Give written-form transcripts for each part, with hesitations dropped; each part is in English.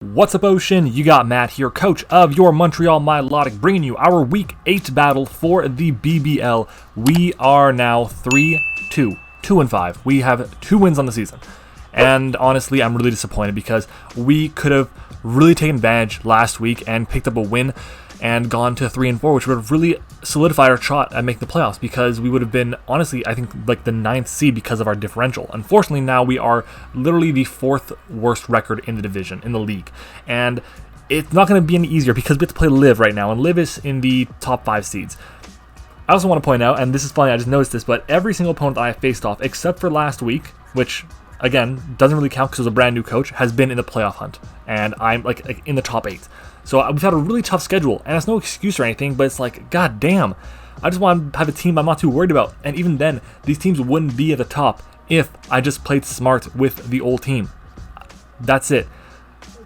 What's up, Ocean? You got Matt here, coach of your Montreal Milotic, bringing you our Week 8 battle for the BBL. We are now 2-5. We have 2 wins on the season. And honestly, I'm really disappointed because we could have really taken advantage last week and picked up a win and gone to 3-4, which would have really solidified our shot at making the playoffs, because we would have been, honestly, I think like the 9th seed because of our differential. Unfortunately, now we are literally the 4th worst record in the division, in the league. And it's not going to be any easier because we have to play Liv right now, and Liv is in the top 5 seeds. I also want to point out, and this is funny, I just noticed this, but every single opponent that I faced off, except for last week, which again doesn't really count because it was a brand new coach, has been in the playoff hunt, and I'm like in the top 8. So we've had a really tough schedule, and it's no excuse or anything, but it's like, god damn, I just want to have a team I'm not too worried about. And even then, these teams wouldn't be at the top if I just played smart with the old team. That's it.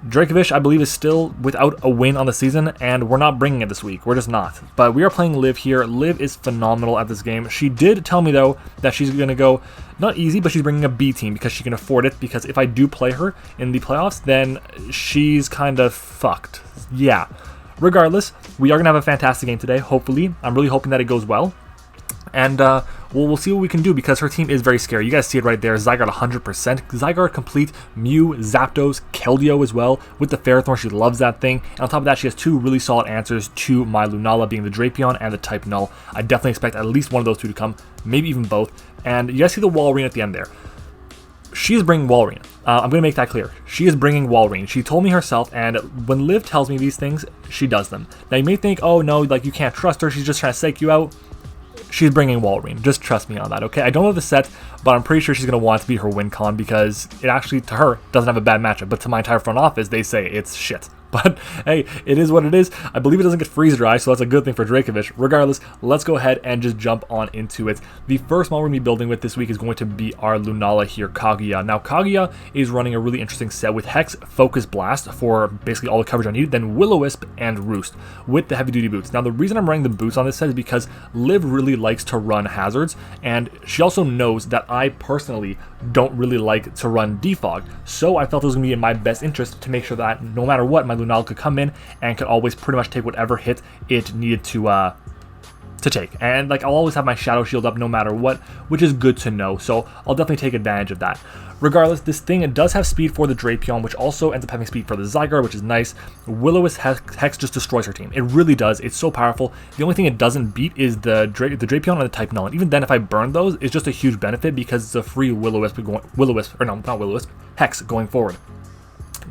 Dracovish, I believe, is still without a win on the season, and we're not bringing it this week. We're just not. But we are playing Liv here. Liv is phenomenal at this game. She did tell me, though, that she's going to go, not easy, but she's bringing a B team because she can afford it, because if I do play her in the playoffs, then she's kind of fucked. Yeah. Regardless, we are going to have a fantastic game today, hopefully. I'm really hoping that it goes well. And we'll see what we can do, because her team is very scary. You guys see it right there. ZYGARDE 100%. ZYGARDE complete. Mew, Zapdos, Keldeo as well. With the Ferrothorn, she loves that thing. And on top of that, she has 2 really solid answers to my Lunala, being the Drapion and the Type Null. I definitely expect at least one of those 2 to come. Maybe even both. And you guys see the Walrein at the end there. She is bringing Walrein. I'm going to make that clear. She is bringing Walrein. She told me herself, and when Liv tells me these things, she does them. Now, you may think, oh no, like you can't trust her. She's just trying to psych you out. She's bringing Walrein. Just trust me on that, okay? I don't know the set, but I'm pretty sure she's going to want it to be her win con, because it actually, to her, doesn't have a bad matchup. But to my entire front office, they say it's shit. But hey, it is what it is. I believe it doesn't get freeze dry, so that's a good thing for Dracovish. Regardless, let's go ahead and just jump on into it. The first one we're going to be building with this week is going to be our Lunala here, Kaguya. Now, Kaguya is running a really interesting set with Hex, Focus Blast for basically all the coverage I need, then Will-O-Wisp and Roost with the heavy-duty boots. Now, the reason I'm running the boots on this set is because Liv really likes to run hazards, and she also knows that I personally don't really like to run defog. So I felt it was going to be in my best interest to make sure that no matter what, my Lunala could come in and could always pretty much take whatever hit it needed to take. And like, I'll always have my Shadow Shield up no matter what, which is good to know. So I'll definitely take advantage of that. Regardless, this thing, it does have speed for the Drapion, which also ends up having speed for the ZYGARDE, which is nice. Will-O-Wisp Hex just destroys her team. It really does. It's so powerful. The only thing it doesn't beat is the Drapion and the Type Null. And even then, if I burn those, it's just a huge benefit because it's a free Hex going forward.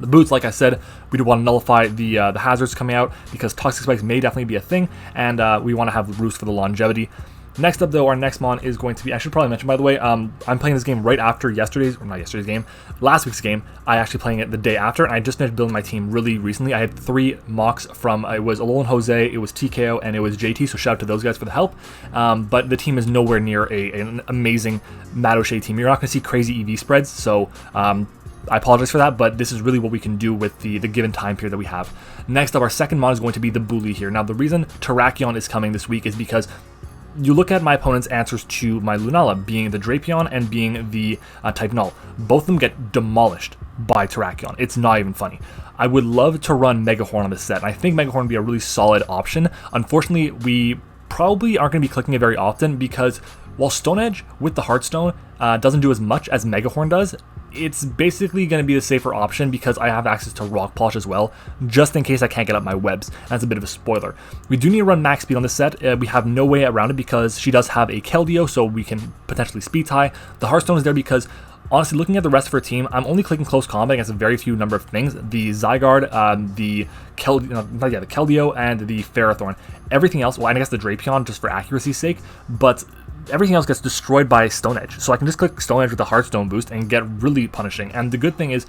The boots, like I said, we do want to nullify the hazards coming out, because Toxic Spikes may definitely be a thing, and we want to have Roost for the longevity. Next up, though, our next mon is going to be, I should probably mention, by the way, I'm playing this game right after last week's game. I actually playing it the day after, and I just finished building my team really recently. I had 3 mocks from, it was Alolan Jose, it was TKO, and it was JT, so shout out to those guys for the help. But the team is nowhere near an amazing MattOshea team. You're not going to see crazy EV spreads, so I apologize for that, but this is really what we can do with the given time period that we have. Next up, our second mon is going to be the Bully here. Now, the reason Terrakion is coming this week is because you look at my opponent's answers to my Lunala, being the Drapion and being the Type Null. Both of them get demolished by Terrakion. It's not even funny. I would love to run Megahorn on this set, and I think Megahorn would be a really solid option. Unfortunately, we probably aren't going to be clicking it very often, because while Stone Edge with the Heartstone doesn't do as much as Megahorn does, it's basically going to be the safer option because I have access to Rock Polish as well, just in case I can't get up my webs. That's a bit of a spoiler. We do need to run max speed on this set. We have no way around it because she does have a Keldeo, so we can potentially speed tie. The Heartstone is there because, honestly, looking at the rest of her team, I'm only clicking close combat against a very few number of things. The ZYGARDE, the Keldeo, and the Ferrothorn. Everything else, well, I guess the Drapion just for accuracy's sake, but everything else gets destroyed by Stone Edge. So I can just click Stone Edge with the Heartstone boost and get really punishing. And the good thing is,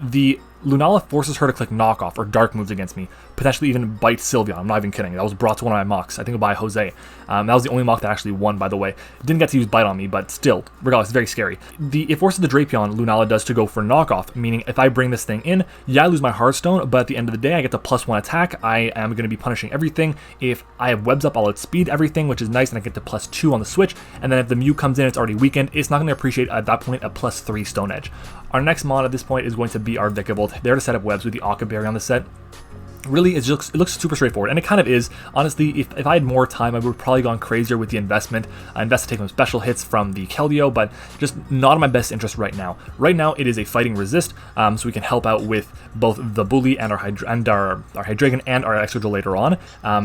the Lunala forces her to click knockoff or dark moves against me, potentially even bite Sylveon. I'm not even kidding. That was brought to one of my mocks, I think by Jose. That was the only mock that actually won, by the way. Didn't get to use bite on me, but still, regardless, it's very scary. It forces the Drapion, Lunala does, to go for knockoff, meaning if I bring this thing in, yeah, I lose my Heartstone, but at the end of the day, I get the +1 attack. I am going to be punishing everything. If I have webs up, I'll outspeed everything, which is nice, and I get the +2 on the switch. And then if the Mew comes in, it's already weakened. It's not going to appreciate at that point a +3 Stone Edge. Our next mod at this point is going to be our Vikavolt. There to set up webs with the Occa Berry on the set. Really, it looks super straightforward, and it kind of is. Honestly, if I had more time, I would have probably gone crazier with the investment. I invested to take some special hits from the Keldeo, but just not in my best interest right now. Right now, it is a fighting resist, so we can help out with both the Bully and our Hydreigon and our Excadrill later on.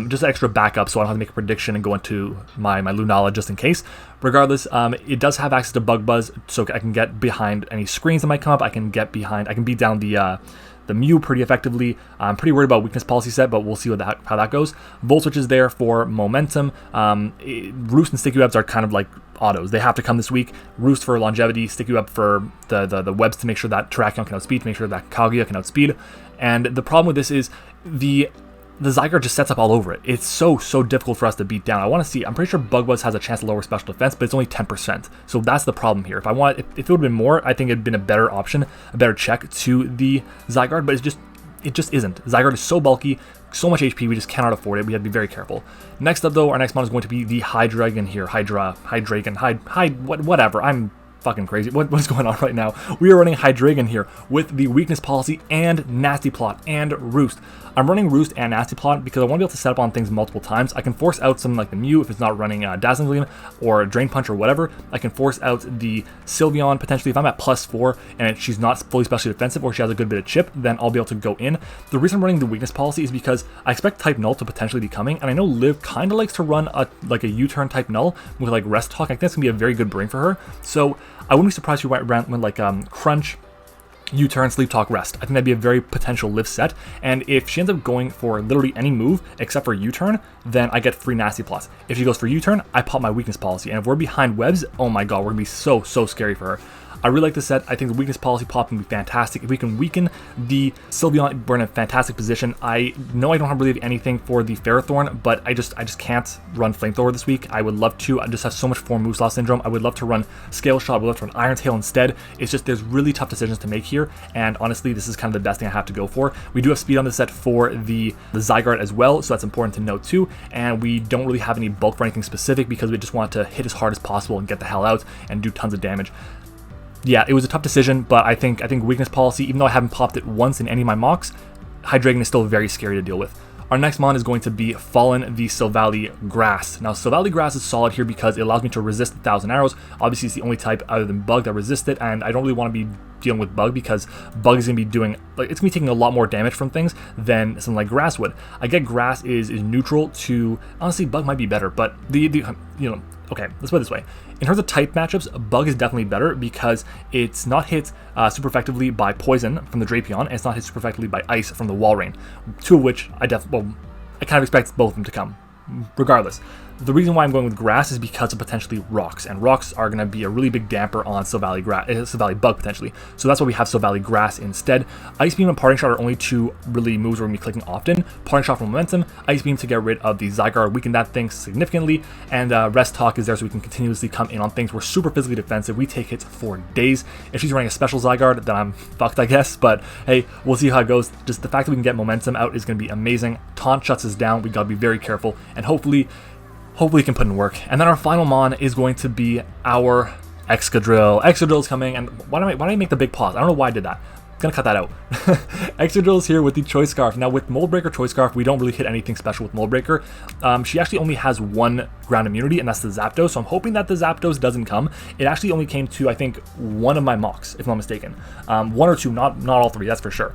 Just extra backup, so I don't have to make a prediction and go into my Lunala just in case. Regardless, it does have access to Bug Buzz, so I can get behind any screens that might come up. I can beat down the Mew pretty effectively. I'm pretty worried about weakness policy set, but we'll see how that goes. Volt Switch is there for momentum. Roost and Sticky Webs are kind of like autos. They have to come this week. Roost for longevity, Sticky Web for the webs to make sure that Terrakion can outspeed, to make sure that Kaguya can outspeed. And the problem with this is the ZYGARDE just sets up all over it. It's so difficult for us to beat down. I want to see, I'm pretty sure Bug Buzz has a chance to lower special defense, but it's only 10%. So that's the problem here. If it would have been more, I think it'd been a better option, a better check to the ZYGARDE, but it just isn't. ZYGARDE is so bulky, so much HP, we just cannot afford it. We have to be very careful. Next up though, our next mod is going to be the Hydreigon here. Whatever. I'm fucking crazy. What's going on right now? We are running Hydreigon here with the weakness policy and Nasty Plot and Roost. I'm running Roost and Nasty Plot because I want to be able to set up on things multiple times. I can force out something like the Mew if it's not running Dazzling Gleam or Drain Punch or whatever. I can force out the Sylveon potentially if I'm at +4 and she's not fully specially defensive or she has a good bit of chip, then I'll be able to go in. The reason I'm running the weakness policy is because I expect type Null to potentially be coming, and I know Liv kind of likes to run a U-turn type Null with like Rest Talk. I think that's gonna be a very good bring for her. So I wouldn't be surprised if we went like Crunch, U-turn, Sleep Talk, Rest. I think that'd be a very potential live set, and if she ends up going for literally any move except for U-turn, then I get free Nasty Plots. If she goes for U-turn, I pop my weakness policy, and if we're behind webs, oh my god, we're gonna be so scary for her. I really like this set. I think the weakness policy pop can be fantastic. If we can weaken the Sylveon, we're in a fantastic position. I know I don't have really anything for the Ferrothorn, but I just can't run Flamethrower this week. I would love to. I just have so much form Moose Loss Syndrome. I would love to run Scale Shot. I would love to run Iron Tail instead. It's just there's really tough decisions to make here, and honestly, this is kind of the best thing I have to go for. We do have speed on the set for the ZYGARDE as well, so that's important to note too, and we don't really have any bulk for anything specific because we just want to hit as hard as possible and get the hell out and do tons of damage. Yeah, it was a tough decision, but I think weakness policy, even though I haven't popped it once in any of my mocks, Hydreigon is still very scary to deal with. Our next mon is going to be Fallen the Silvally Grass. Now, Silvally Grass is solid here because it allows me to resist 1,000 arrows. Obviously, it's the only type other than Bug that resists it, and I don't really want to be dealing with Bug because Bug is going to be doing, like, it's going to be taking a lot more damage from things than something like Grass would. I get Grass is neutral to, honestly, Bug might be better, but okay, let's put it this way. In terms of type matchups, Bug is definitely better because it's not hit super effectively by Poison from the Drapion, and it's not hit super effectively by Ice from the Walrein, two of which I kind of expect both of them to come. Regardless, the reason why I'm going with Grass is because of potentially Rocks, and Rocks are going to be a really big damper on Silvally Bug potentially. So that's why we have Silvally Grass instead. Ice Beam and Parting Shot are only two really moves we're going to be clicking often. Parting Shot for momentum, Ice Beam to get rid of the ZYGARDE, weaken that thing significantly, and Rest Talk is there so we can continuously come in on things. We're super physically defensive. We take hits for days. If she's running a special ZYGARDE, then I'm fucked, I guess, but hey, we'll see how it goes. Just the fact that we can get momentum out is going to be amazing. Taunt shuts us down. We got to be very careful, and hopefully it can put in work. And then our final mon is going to be our Excadrill. Excadrill is coming, and why did I make the big pause? I don't know why I did that. I'm gonna cut that out. Excadrill is here with the Choice Scarf. Now with Mold Breaker, Choice Scarf, we don't really hit anything special with Mold Breaker. She actually only has one ground immunity, and that's the Zapdos, so I'm hoping that the Zapdos doesn't come. It actually only came to, I think, one of my mocks, if I'm not mistaken. One or two, not all three, that's for sure.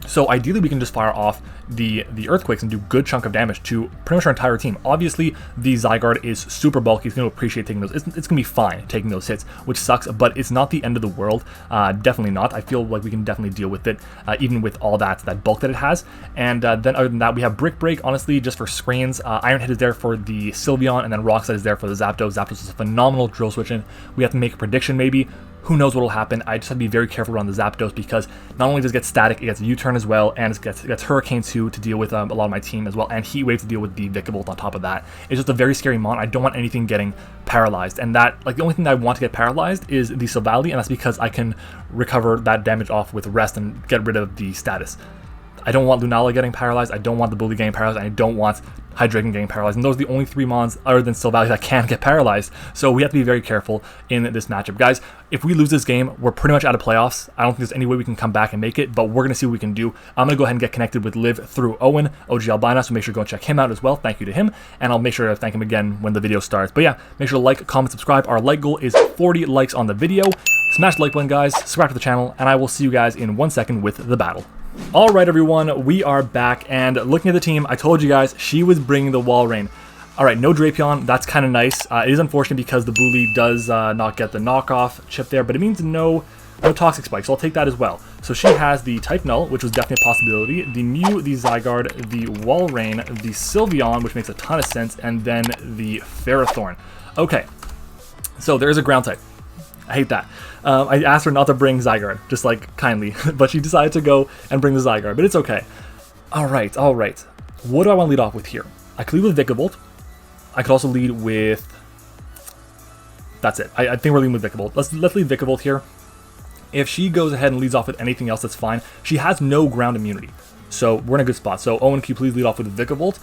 So ideally we can just fire off the Earthquakes and do good chunk of damage to pretty much our entire team. Obviously the ZYGARDE is super bulky, it's going to appreciate taking those, it's going to be fine taking those hits, which sucks, but it's not the end of the world, definitely not. I feel like we can definitely deal with it, even with all that bulk that it has. And then other than that, we have Brick Break, honestly, just for screens. Iron Head is there for the Sylveon, and then Rock Slide is there for the Zapdos. Zapdos is a phenomenal drill switch in. We have to make a prediction maybe. Who knows what will happen. I just have to be very careful around the Zapdos because not only does it get static, it gets a U-turn as well, and it gets Hurricane 2 to deal with a lot of my team as well, and Heat Wave to deal with the Vikavolt on top of that. It's just a very scary mon. I don't want anything getting paralyzed, and that, like, the only thing that I want to get paralyzed is the Silvally, and that's because I can recover that damage off with Rest and get rid of the status. I don't want Lunala getting paralyzed, I don't want the Bully getting paralyzed, and I don't want Hydreigon getting paralyzed. And those are the only 3 mons other than Silvally that can get paralyzed. So we have to be very careful in this matchup. Guys, if we lose this game, we're pretty much out of playoffs. I don't think there's any way we can come back and make it, but we're going to see what we can do. I'm going to go ahead and get connected with Liv through Owen, OGALBINA, so make sure to go and check him out as well. Thank you to him, and I'll make sure to thank him again when the video starts. But yeah, make sure to like, comment, subscribe. Our like goal is 40 likes on the video. Smash the like button, guys, subscribe to the channel, and I will see you guys in 1 second with the battle. Alright everyone, we are back, and looking at the team, I told you guys she was bringing the Walrein. Alright, no Drapion, that's kind of nice. It is unfortunate because the Bully does not get the knockoff chip there, but it means no Toxic Spike, so I'll take that as well. So she has the Type Null, which was definitely a possibility, the Mew, the Zygarde, the Walrein, the Sylveon, which makes a ton of sense, and then the Ferrothorn. Okay, so there is a ground type. I hate that. I asked her not to bring Zygarde, just like kindly, but she decided to go and bring the Zygarde, but it's okay. Alright, alright. What do I want to lead off with here? I could lead with Vikavolt. I could also lead with... That's it. I think we're leading with Vikavolt. Let's lead Vikavolt here. If she goes ahead and leads off with anything else, that's fine. She has no ground immunity, so we're in a good spot. So Owen, can you please lead off with Vikavolt?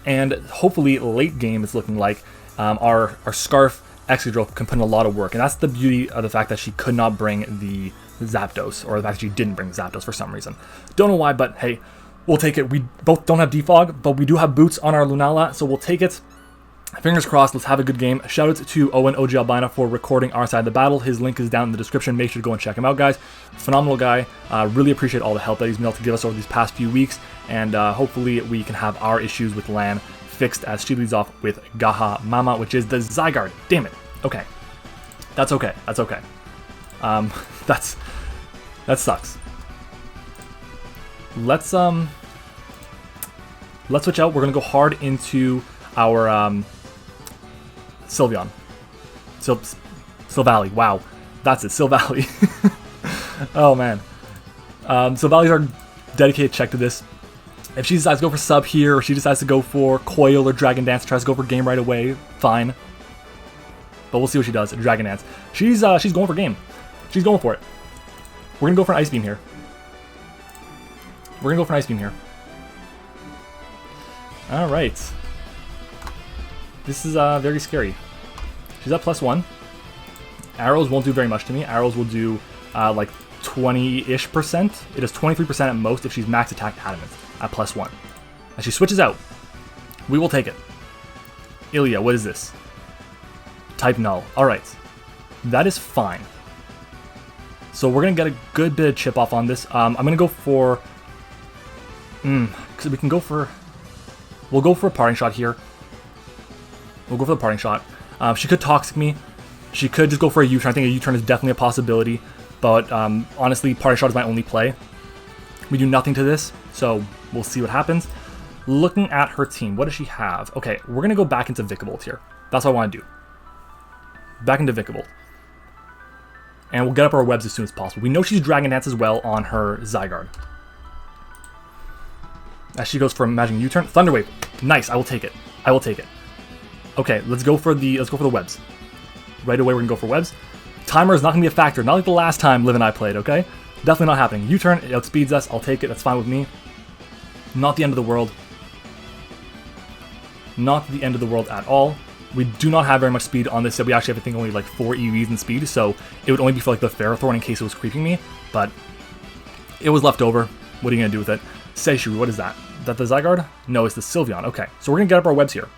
And hopefully late game it's looking like our Scarf Excadrill can put in a lot of work, and that's the beauty of the fact that she could not bring the Zapdos, or the fact that she didn't bring Zapdos for some reason. Don't know why, but hey, we'll take it. We both don't have Defog, but we do have Boots on our Lunala, so we'll take it. Fingers crossed, let's have a good game. Shout out to Owen OGALBINA for recording our side of the battle. His link is down in the description. Make sure to go and check him out, guys. Phenomenal guy. Really appreciate all the help that he's been able to give us over these past few weeks, and hopefully we can have our issues with LAN fixed as she leads off with Gaha Mama, which is the Zygarde. Damn it. Okay. That's okay. That's okay. That sucks. Let's switch out. We're gonna go hard into our Sylveon. Silvally. Wow. That's it. Silvally. Oh man. Silvally's our dedicated check to this. If she decides to go for sub here, or she decides to go for Coil or Dragon Dance, tries to go for game right away, fine. But we'll see what she does. Dragon Dance. She's going for game. She's going for it. We're gonna go for an Ice Beam here. We're gonna go for an Ice Beam here. All right. This is very scary. She's at +1. Arrows won't do very much to me. Arrows will do like 20-ish%. It is 23% at most if she's max attack adamant at +1. As she switches out, we will take it. Ilya, what is this? Type Null. Alright. That is fine. So we're going to get a good bit of chip off on this. I'm going to go for... because we can go for... We'll go for a Parting Shot here. We'll go for the Parting Shot. She could Toxic me. She could just go for a U-turn. I think a U-turn is definitely a possibility. But honestly, Parting Shot is my only play. We do nothing to this, so we'll see what happens. Looking at her team, what does she have? Okay, we're going to go back into Vikavolt here. That's what I want to do. Back into Vikavolt. And we'll get up our webs as soon as possible. We know she's Dragon Dance as well on her Zygarde. As she goes for Magic U-turn. Thunder Wave. Nice, I will take it. I will take it. Okay, let's go for the webs. Right away we're gonna go for webs. Timer is not gonna be a factor, not like the last time Liv and I played, okay? Definitely not happening. U-turn, it outspeeds us, I'll take it, that's fine with me. Not the end of the world. Not the end of the world at all. We do not have very much speed on this, so we actually have, I think, only like 4 EVs in speed, so it would only be for like the Ferrothorn in case it was creeping me, but it was left over. What are you gonna do with it? Seishu, what is that? Is that the Zygarde? No, it's the Sylveon. Okay, so we're gonna get up our webs here.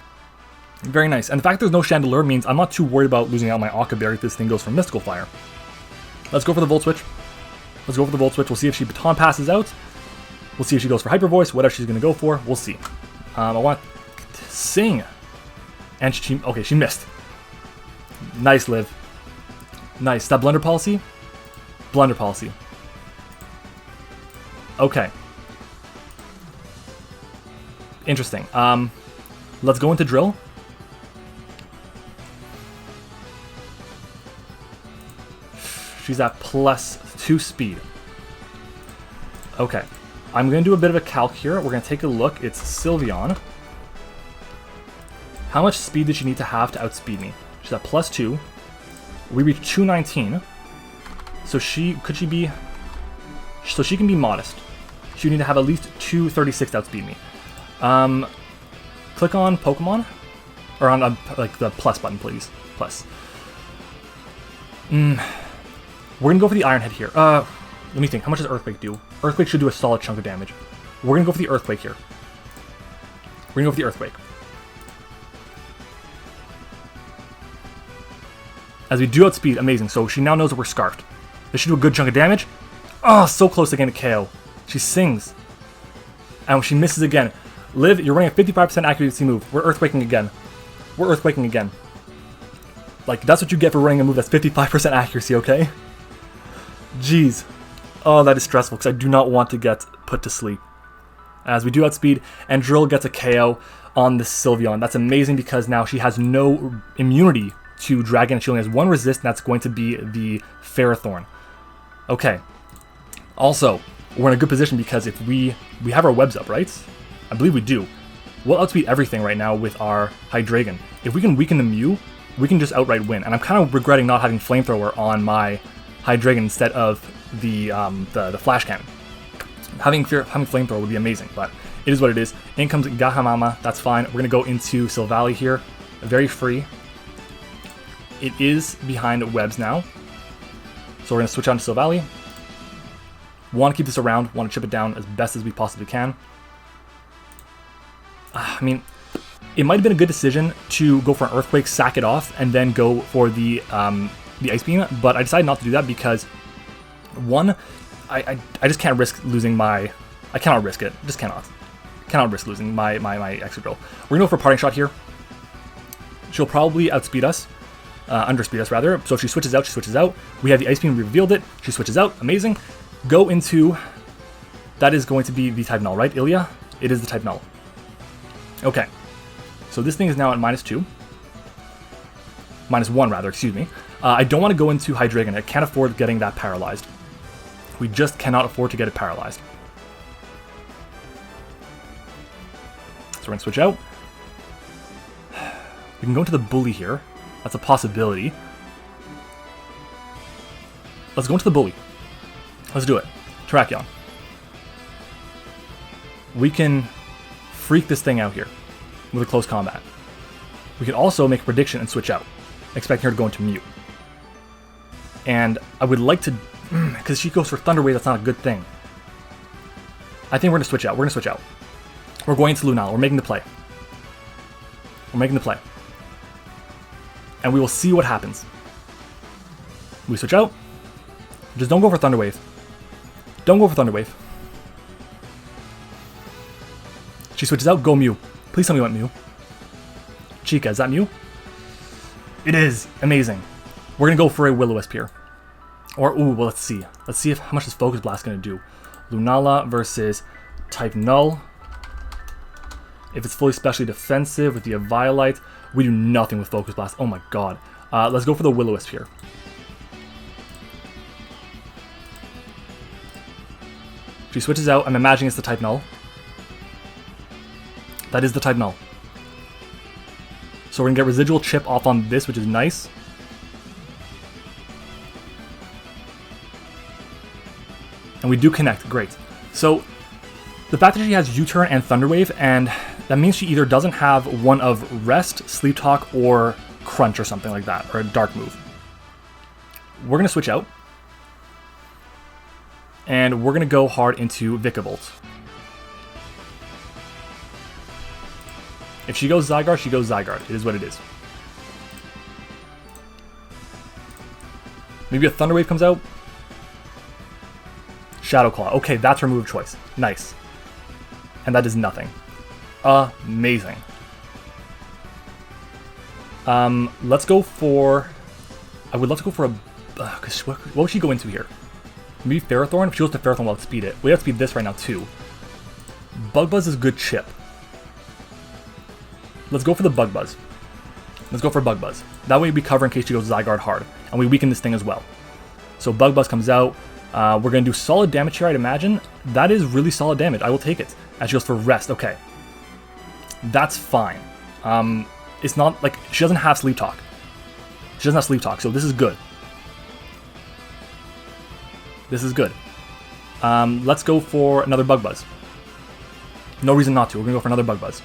Very nice. And the fact there's no Chandelure means I'm not too worried about losing out my Aqua Berry if this thing goes for Mystical Fire. Let's go for the Volt Switch. Let's go for the Volt Switch. We'll see if she Baton passes out. We'll see if she goes for Hyper Voice, whatever she's gonna go for. We'll see. I want to sing. And okay, she missed. Nice, Liv. Nice. Is that Blunder Policy? Blunder Policy. Okay. Interesting. Let's go into Drill. She's at +2 speed. Okay. I'm going to do a bit of a calc here. We're going to take a look. It's Sylveon. How much speed does she need to have to outspeed me? She's at +2. We reach 219. So she can be modest. she would need to have at least 236 to outspeed me. Click on Pokemon, or on like the plus button, please. Plus. We're gonna go for the Iron Head here. Let me think. How much does Earthquake do? Earthquake should do a solid chunk of damage. We're gonna go for the Earthquake here. We're gonna go for the Earthquake. As we do outspeed, amazing. So she now knows that we're Scarfed. This should do a good chunk of damage. Oh, so close to getting a KO. She sings. And she misses again. Liv, you're running a 55% accuracy move. We're Earthquaking again. We're Earthquaking again. Like, that's what you get for running a move that's 55% accuracy, okay? Jeez. Oh, that is stressful, because I do not want to get put to sleep. As we do outspeed, and Drill gets a KO on the Sylveon. That's amazing, because now she has no immunity to Dragon. She only has one resist, and that's going to be the Ferrothorn. Okay. Also, we're in a good position, because if we have our webs up, right? I believe we do. We'll outspeed everything right now with our Hydreigon. If we can weaken the Mew, we can just outright win. And I'm kind of regretting not having Flamethrower on my Hydreigon instead of the Flash Cannon. Having Flamethrower would be amazing, but it is what it is. In comes Gahamama, that's fine. We're going to go into Silvally here, very free. It is behind webs now. So we're going to switch on to Silvally. Want to keep this around, want to chip it down as best as we possibly can. I mean, it might have been a good decision to go for an Earthquake, sack it off, and then go for the Ice Beam, but I decided not to do that because, one, I just can't risk losing my... I cannot risk it. Just cannot. Cannot risk losing my extra drill. We're going to go for a Parting Shot here. She'll probably outspeed us. Underspeed us, rather. So if she switches out, she switches out. We have the Ice Beam, revealed it. She switches out. Amazing. Go into... That is going to be the type Null, right, Ilya? It is the type Null. Okay. So this thing is now at -2. -1, rather, excuse me. I don't want to go into Hydreigon. I can't afford getting that paralyzed. We just cannot afford to get it paralyzed. So we're going to switch out. We can go into the Bully here. That's a possibility. Let's go into the Bully. Let's do it. Terrakion. We can freak this thing out here with a close combat. We could also make a prediction and switch out, expecting her to go into Mew. And I would like to, because she goes for Thunder Wave, that's not a good thing. I think we're going to switch out. We're going to switch out. We're going into Lunala. We're making the play. We're making the play. And we will see what happens. We switch out. Just don't go for Thunder Wave. Don't go for Thunder Wave. She switches out. Go Mew. Please tell me you want Mew. Chica, is that Mew? It is. Amazing. We're going to go for a Will-O-Wisp here. Or, ooh, well, let's see. Let's see how much this Focus Blast going to do. Lunala versus type Null. If it's fully specially defensive with the Eviolite, we do nothing with Focus Blast. Oh my god. Let's go for the Will-O-Wisp here. She switches out. I'm imagining it's the type Null. That is the type Null. So we're going to get Residual Chip off on this, which is nice. And we do connect. Great. So the fact that she has U-Turn and Thunder Wave, and that means she either doesn't have one of Rest, Sleep Talk, or Crunch or something like that, or a Dark move. We're going to switch out. And we're going to go hard into Vikavolt. If she goes Zygarde, she goes Zygarde. It is what it is. Maybe a Thunder Wave comes out. Shadow Claw. Okay, that's her move of choice. Nice. And that is nothing. Amazing. Let's go for... I would love to go for a... what would she go into here? Maybe Ferrothorn? If she goes to Ferrothorn, we'll outspeed it. We outspeed this right now, too. Bug Buzz is a good chip. Let's go for the Bug Buzz. Let's go for Bug Buzz. That way we cover in case she goes Zygarde hard. And we weaken this thing as well. So Bug Buzz comes out. We're going to do solid damage here, I'd imagine. That is really solid damage. I will take it. And she goes for Rest. Okay. That's fine. It's not like... She doesn't have Sleep Talk. She doesn't have Sleep Talk, so this is good. This is good. Let's go for another Bug Buzz. No reason not to. We're going to go for another Bug Buzz.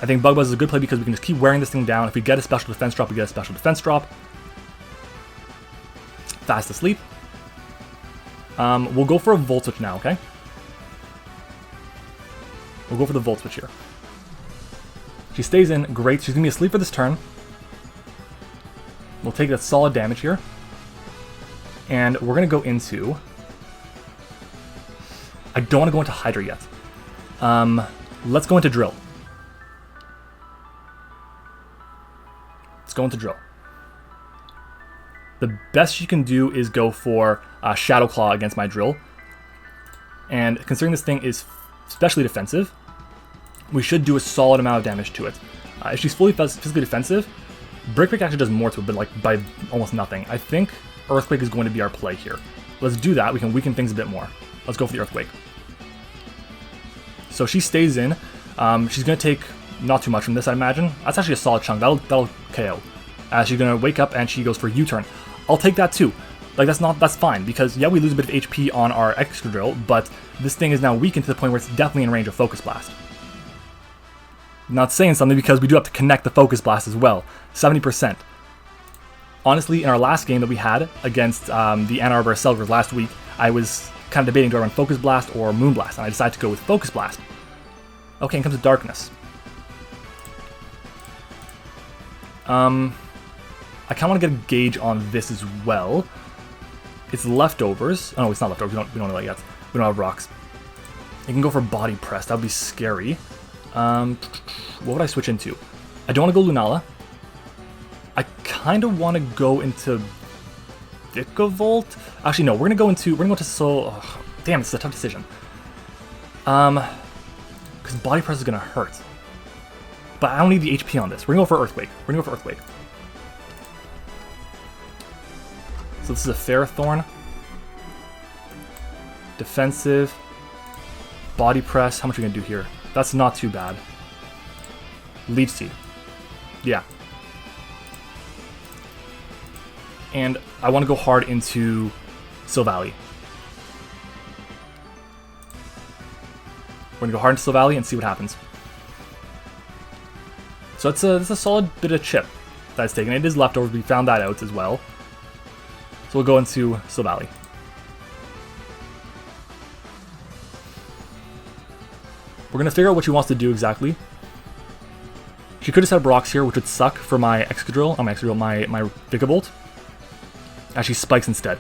I think Bug Buzz is a good play because we can just keep wearing this thing down. If we get a special defense drop, we get a special defense drop. Fast asleep. We'll go for a Volt Switch now, okay? We'll go for the Volt Switch here. She stays in. Great. She's going to be asleep for this turn. We'll take that solid damage here. And we're going to go into... I don't want to go into Hydra yet. Let's go into Drill. Let's go into Drill. The best you can do is go for Shadow Claw against my Drill. And considering this thing is especially defensive, we should do a solid amount of damage to it. If she's fully physically defensive, Brick Break actually does more to it, but like by almost nothing. I think Earthquake is going to be our play here. Let's do that. We can weaken things a bit more. Let's go for the Earthquake. So she stays in. She's going to take not too much from this, I imagine. That's actually a solid chunk. That'll KO. She's going to wake up and she goes for U-turn. I'll take that too. Like, that's fine, because yeah, we lose a bit of HP on our Extra Drill, but this thing is now weakened to the point where it's definitely in range of Focus Blast. Not saying something because we do have to connect the Focus Blast as well. 70%. Honestly, in our last game that we had against the Ann Arbor Selgers last week, I was kind of debating, do I run Focus Blast or Moon Blast, and I decided to go with Focus Blast. Okay, and comes to Darkness. I kind of want to get a gauge on this as well. It's leftovers. Oh, no, it's not leftovers. We don't know that yet. We don't have rocks. You can go for Body Press. That would be scary. What would I switch into? I don't want to go Lunala. I kind of want to go into Vikavolt. Actually, no. We're gonna go into Soul. Oh, damn, this is a tough decision. Because Body Press is gonna hurt. But I don't need the HP on this. We're gonna go for Earthquake. So this is a Ferrothorn. Defensive. Body Press. How much are we gonna do here? That's not too bad. Leech Seed. Yeah. And I want to go hard into Silvally. We're gonna go hard into Silvally and see what happens. So it's a solid bit of chip that's taken. It is leftovers. We found that out as well. So we'll go into Silvally. We're gonna figure out what she wants to do exactly. She could have set up rocks here, which would suck for my Excadrill. My Vikavolt. Actually spikes instead.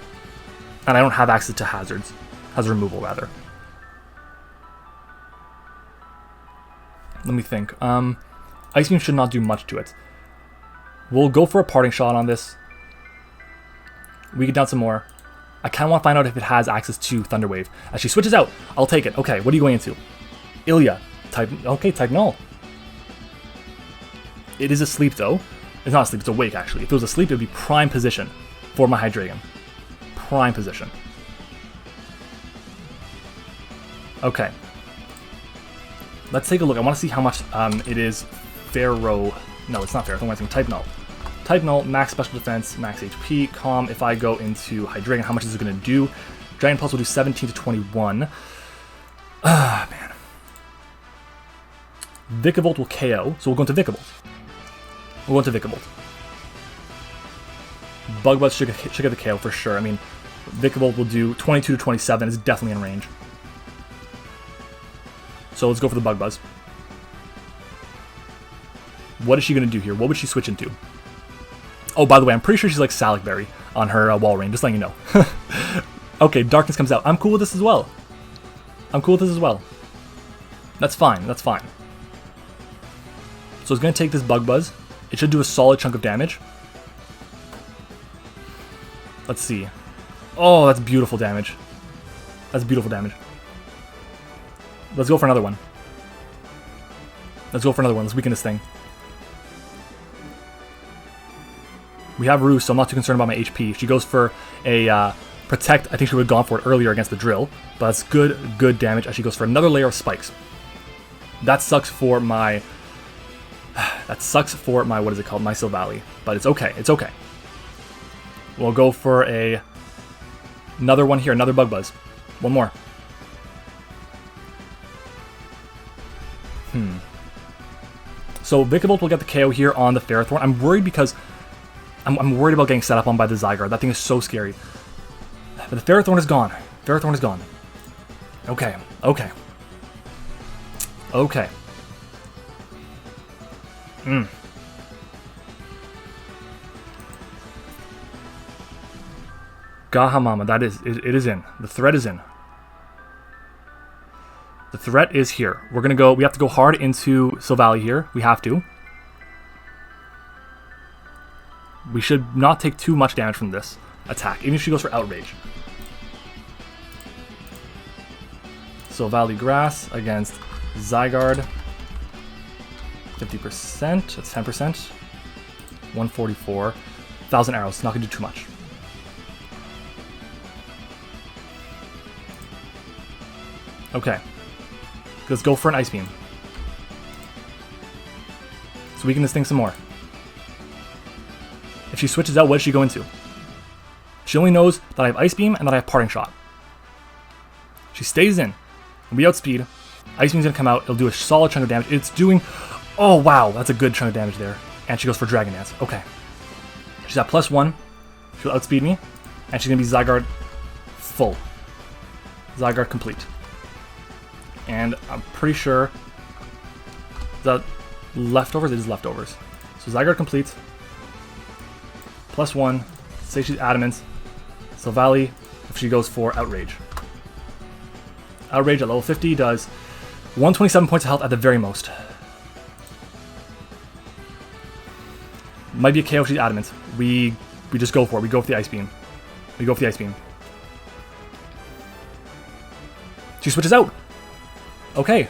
And I don't have access to hazards. Hazard removal, rather. Let me think. Ice Beam should not do much to it. We'll go for a Parting Shot on this. We get down some more. I kind of want to find out if it has access to Thunder Wave. As she switches out, I'll take it. Okay, what are you going into? Ilya. Type Null. It is asleep, though. It's not asleep, it's awake, actually. If it was asleep, it would be prime position for my Hydreigon. Prime position. Okay. Let's take a look. I want to see how much it is Pharaoh. No, it's not Pharaoh. I'm thinking Type Null. Type Null, max special defense, max HP, calm. If I go into Hydreigon, how much is it going to do? Dragon Pulse will do 17 to 21. Ah, man. Vikavolt will KO, so we'll go into Vikavolt. Bug Buzz should get the KO for sure. I mean, Vikavolt will do 22 to 27. It's definitely in range. So let's go for the Bug Buzz. What is she going to do here? What would she switch into? Oh, by the way, I'm pretty sure she's like Salic Berry on her Walrein, just letting you know. Okay, Darkness comes out. I'm cool with this as well. That's fine, So it's going to take this Bug Buzz. It should do a solid chunk of damage. Let's see. Oh, that's beautiful damage. Let's go for another one. Let's weaken this thing. We have Roost, so I'm not too concerned about my HP. If she goes for a Protect, I think she would have gone for it earlier against the Drill. But that's good damage as she goes for another layer of spikes. That sucks for my... what is it called? My Silvally. But it's okay. We'll go for a Another one here, another Bug Buzz. One more. So Vikavolt will get the KO here on the Ferrothorn. I'm worried because I'm worried about getting set up on by the Zygarde. That thing is so scary. But the Ferrothorn is gone. Ferrothorn is gone. Okay, okay. Okay. Gahamama, that is, it is in. The threat is in. The threat is here. We're gonna go, we have to go hard into Silvally here. We have to. We should not take too much damage from this attack, even if she goes for Outrage. Silvally Grass against ZYGARDE. 50%, that's 10%. 144. 1,000 arrows, not gonna do too much. Okay. Let's go for an Ice Beam. So weaken this thing some more. If she switches out, what does she go into? She only knows that I have Ice Beam and that I have Parting Shot. She stays in. We outspeed. Ice Beam's gonna come out. It'll do a solid chunk of damage. It's doing... Oh, wow. That's a good chunk of damage there. And she goes for Dragon Dance. Okay. She's at +1. She'll outspeed me. And she's gonna be Zygarde full. Zygarde complete. And I'm pretty sure that leftovers, it is leftovers. So Zygarde complete. +1. Say she's adamant. Silvally, if she goes for Outrage. Outrage at level 50 does 127 points of health at the very most. Might be a KO if she's adamant. We just go for it. We go for the Ice Beam. We go for the Ice Beam. She switches out. Okay.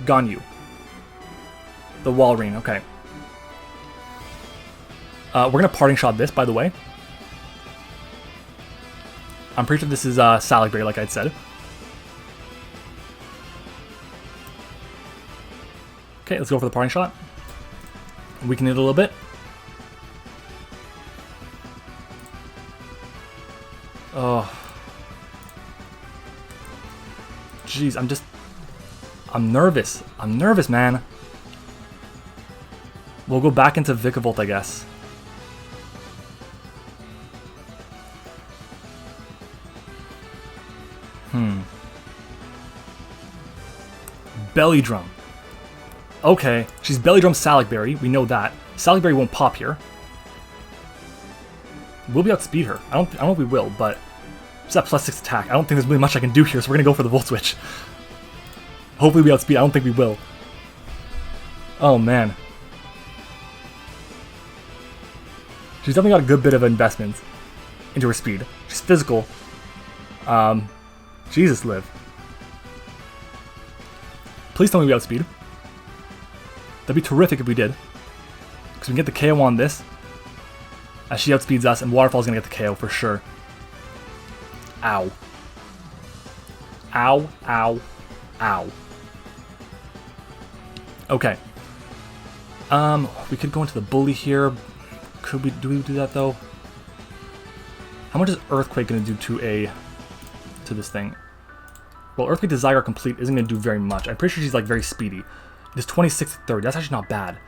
Ganyu. The Walrein, okay. We're going to Parting Shot this, by the way. I'm pretty sure this is Salad like I'd said. Okay, let's go for the Parting Shot. Weaken it a little bit. Oh. Jeez, I'm nervous. I'm nervous, man. We'll go back into Vikavolt, I guess. Belly Drum. Okay, she's Belly Drum Salicberry. We know that. Salicberry won't pop here. We'll be outspeed her. I don't know if we will, but she's at +6 attack. I don't think there's really much I can do here, so we're gonna go for the Volt Switch. Hopefully we outspeed. I don't think we will. Oh man. She's definitely got a good bit of investment into her speed. She's physical. Jesus, Liv. Please tell me we outspeed. That'd be terrific if we did. Because we can get the KO on this. As she outspeeds us, and Waterfall's gonna get the KO for sure. Ow. Ow, ow, ow. Okay. We could go into the Bully here. Could we do that though? How much is Earthquake gonna do to this thing? Well, Earthquake to ZYGARDE complete isn't gonna do very much. I'm pretty sure she's like very speedy. It is 26 to 30. That's actually not bad.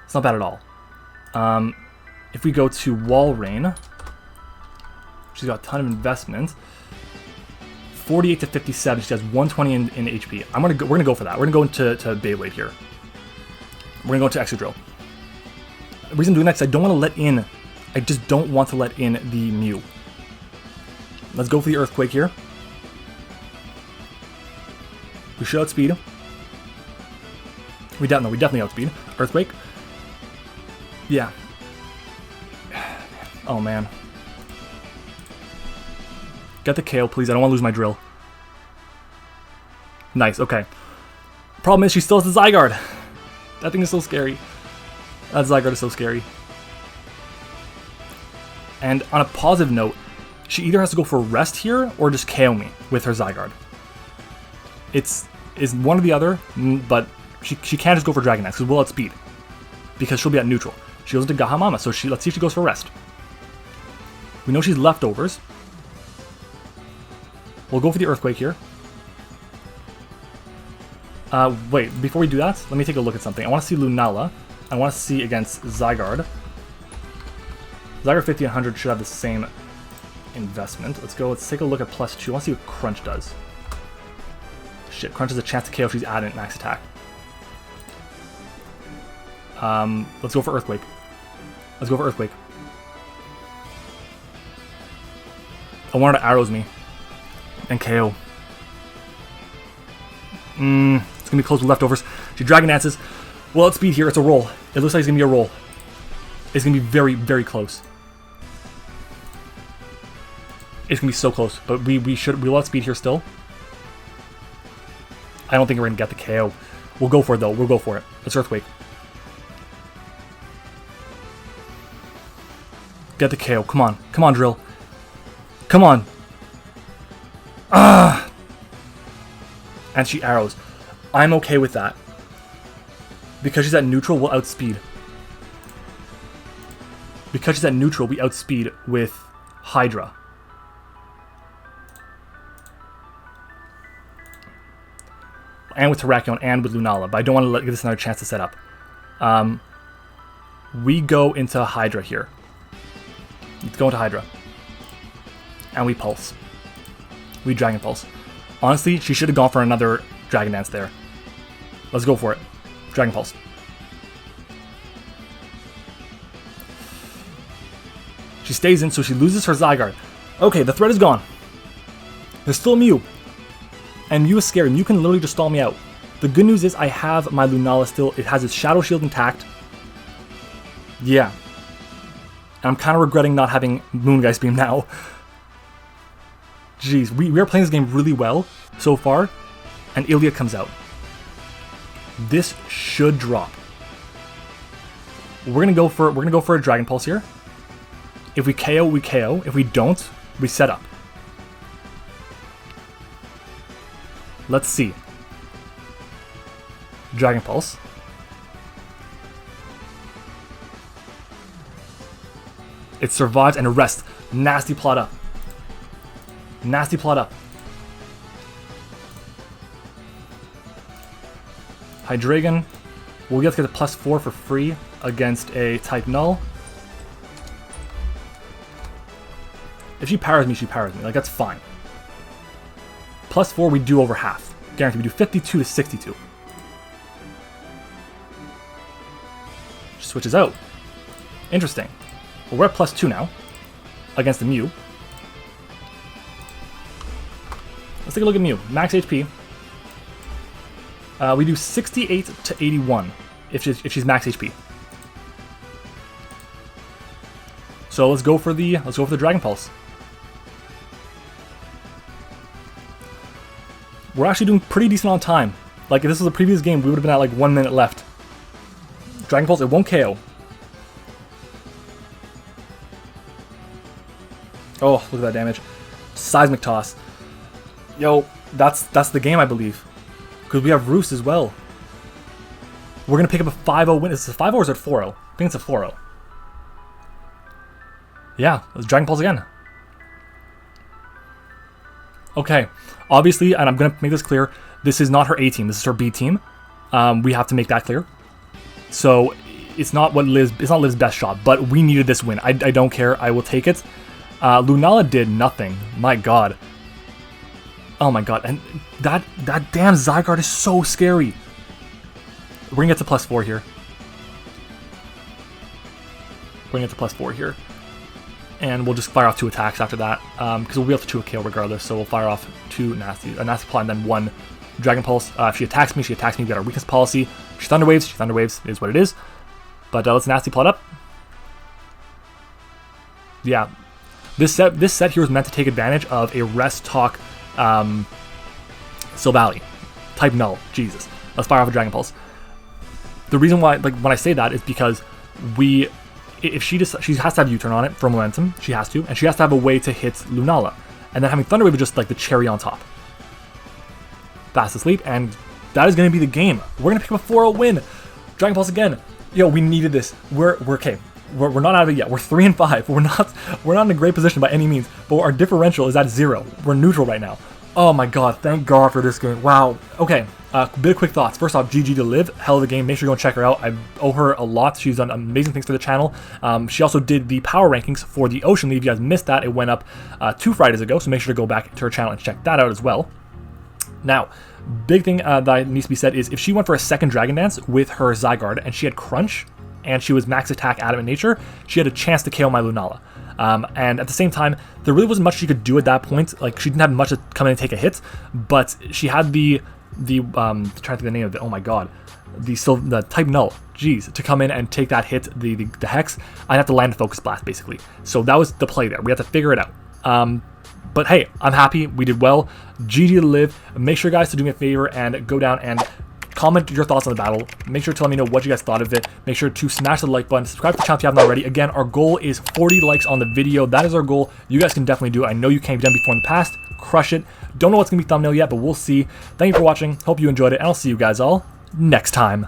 It's not bad at all. If we go to Walrein, she's got a ton of investment. 48 to 57. She has 120 in HP. We're gonna go for that. We're gonna go into Beyblade here. We're gonna go into Excadrill. The reason I'm doing that is I don't want to let in. I just don't want to let in the Mew. Let's go for the Earthquake here. We should outspeed. We definitely outspeed. Earthquake. Yeah. Oh man. Get the KO, please. I don't want to lose my drill. Nice, okay. Problem is, she still has the ZYGARDE. That thing is so scary. That ZYGARDE is so scary. And on a positive note, she either has to go for rest here or just KO me with her ZYGARDE. It's one or the other, but she can't just go for Dragon Dance because we'll outspeed. Because she'll be at neutral. She goes into Gahamama, so let's see if she goes for rest. We know she's leftovers. We'll go for the Earthquake here. Wait, before we do that, let me take a look at something. I want to see Lunala. I want to see against ZYGARDE. ZYGARDE 50 and 100 should have the same investment. Let's go, let's take a look at +2. I want to see what Crunch does. Shit, Crunch has a chance to KO if she's adding max attack. Let's go for Earthquake. Let's go for Earthquake. I want her to arrows me. And KO. It's going to be close with leftovers. She Dragon Dances. Well, at speed here, it's a roll. It looks like it's going to be a roll. It's going to be very, very close. It's going to be so close. But we will at speed here still. I don't think we're going to get the KO. We'll go for it, though. We'll go for it. Let's Earthquake. Get the KO. Come on. Come on, Drill. Come on. Ah! And she arrows. I'm okay with that. Because she's at neutral, we'll outspeed. Because she's at neutral, we outspeed with Hydra. And with Terrakion and with Lunala, but I don't want to give this another chance to set up. We go into Hydra here. Let's go into Hydra. And we Pulse. We Dragon Pulse. Honestly, she should have gone for another Dragon Dance there. Let's go for it. Dragon Pulse. She stays in, so she loses her ZYGARDE. Okay, the threat is gone. There's still Mew. And Mew is scary. Mew can literally just stall me out. The good news is I have my Lunala still. It has its Shadow Shield intact. Yeah. And I'm kind of regretting not having Moongeist Beam now. Jeez, we are playing this game really well so far. And Ilya comes out. This should drop. We're gonna go for a Dragon Pulse here. If we KO, we KO. If we don't, we set up. Let's see. Dragon Pulse. It survives and arrests. Nasty plot up. Nasty plot up. Hydreigon. We'll get to get a +4 for free against a type null. If she powers me, she powers me. Like, that's fine. +4, we do over half. Guarantee we do 52 to 62. She switches out. Interesting. Well, we're at +2 now. Against the Mew. Let's take a look at Mew. Max HP. We do 68 to 81 if she's max HP. So let's go for the Dragon Pulse. We're actually doing pretty decent on time. Like, if this was a previous game, we would have been at like 1 minute left. Dragon Pulse, it won't KO. Oh, look at that damage. Seismic Toss. Yo, that's the game, I believe. Because we have Roost as well. We're going to pick up a 5-0 win. Is this a 5-0 or is it 4-0? I think it's a 4-0. Yeah, let's Dragon Pulse again. Okay, obviously, and I'm going to make this clear, this is not her A team, this is her B team. We have to make that clear. So, it's not Liv's best shot, but we needed this win. I don't care, I will take it. Lunala did nothing, my god. Oh my god, and that damn ZYGARDE is so scary. We're gonna get to +4 here. We're gonna get to +4 here. And we'll just fire off 2 attacks after that, because we'll be able to 2 KO regardless, so we'll fire off 2 a nasty plot and then 1 Dragon Pulse. If she attacks me, we get our weakness policy. She Thunder Waves, it is what it is. But let's nasty plot up. Yeah. This set here was meant to take advantage of a rest talk Silvally. Type null. Jesus. Let's fire off a Dragon Pulse. The reason why, like, when I say that is because if she has to have U-turn on it for momentum, she has to, and she has to have a way to hit Lunala. And then having Thunder Wave is just like the cherry on top. Fast asleep, and that is going to be the game. We're going to pick up a 4-0 win. Dragon Pulse again. Yo, we needed this. We're okay. we're not out of it yet. We're 3 and 5. We're not in a great position by any means, but our differential is at 0. We're neutral right now. Oh my god, thank God for this game. Wow. Okay, bit of quick thoughts. First off, GG to Liv, hell of a game. Make sure you go and check her out. I owe her a lot. She's done amazing things for the channel. She also did the power rankings for the Ocean League. If you guys missed that, it went up 2 Fridays ago, so make sure to go back to her channel and check that out as well. Now, big thing that needs to be said is if she went for a second Dragon Dance with her ZYGARDE and she had Crunch and she was max attack Adamant Nature, she had a chance to KO my Lunala. And at the same time, there really wasn't much she could do at that point. Like, she didn't have much to come in and take a hit, but she had the trying to think of the name of it, oh my god, the type null, jeez, to come in and take that hit, the Hex. I'd have to land a Focus Blast, basically. So that was the play there. We had to figure it out. But hey, I'm happy. We did well. GG to Liv. Make sure, guys, to do me a favor and go down and comment your thoughts on the battle. Make sure to let me know what you guys thought of it. Make sure to smash the like button. Subscribe to the channel if you haven't already. Again, our goal is 40 likes on the video. That is our goal. You guys can definitely do it. I know you can't be done before in the past. Crush it. Don't know what's going to be thumbnail yet, but we'll see. Thank you for watching. Hope you enjoyed it, and I'll see you guys all next time.